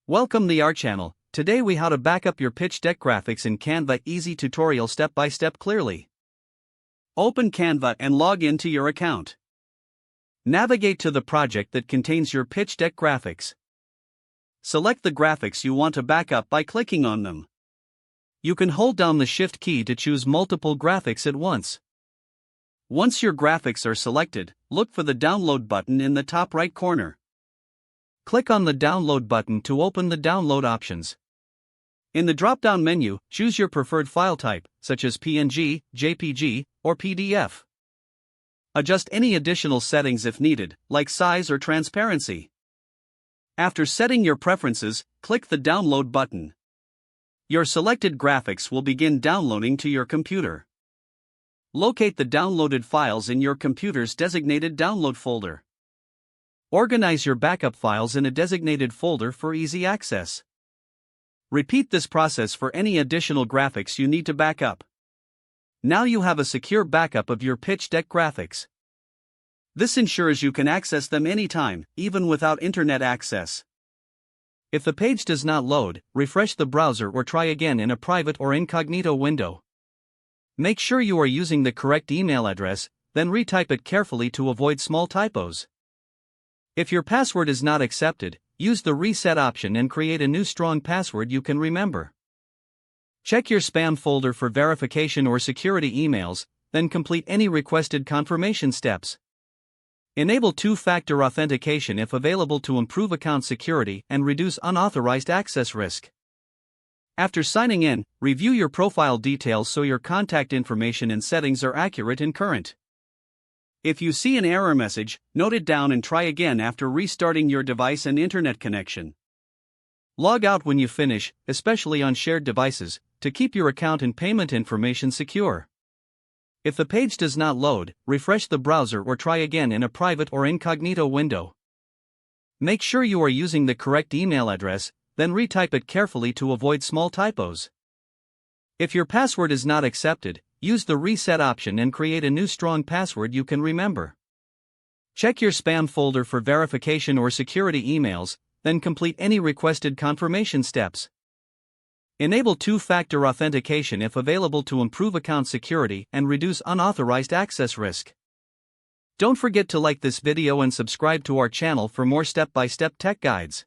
Welcome to our channel. Today we how to back up your pitch deck graphics in Canva. Easy tutorial step by step clearly. Open Canva and log into your account. Navigate to the project that contains your pitch deck graphics. Select the graphics you want to back up by clicking on them. You can hold down the Shift key to choose multiple graphics at once. Once your graphics are selected, look for the Download button in the top right corner. Click on the Download button to open the download options. In the drop-down menu, choose your preferred file type, such as PNG, JPG, or PDF. Adjust any additional settings if needed, like size or transparency. After setting your preferences, click the Download button. Your selected graphics will begin downloading to your computer. Locate the downloaded files in your computer's designated download folder. Organize your backup files in a designated folder for easy access. Repeat this process for any additional graphics you need to back up. Now you have a secure backup of your pitch deck graphics. This ensures you can access them anytime, even without internet access. If the page does not load, refresh the browser or try again in a private or incognito window. Make sure you are using the correct email address, then retype it carefully to avoid small typos. If your password is not accepted, use the reset option and create a new strong password you can remember. Check your spam folder for verification or security emails, then complete any requested confirmation steps. Enable two-factor authentication if available to improve account security and reduce unauthorized access risk. After signing in, review your profile details so your contact information and settings are accurate and current. If you see an error message, note it down and try again after restarting your device and internet connection. Log out when you finish, especially on shared devices, to keep your account and payment information secure. If the page does not load, refresh the browser or try again in a private or incognito window. Make sure you are using the correct email address, then retype it carefully to avoid small typos. If your password is not accepted, use the reset option and create a new strong password you can remember. Check your spam folder for verification or security emails, then complete any requested confirmation steps. Enable two-factor authentication if available to improve account security and reduce unauthorized access risk. Don't forget to like this video and subscribe to our channel for more step-by-step tech guides.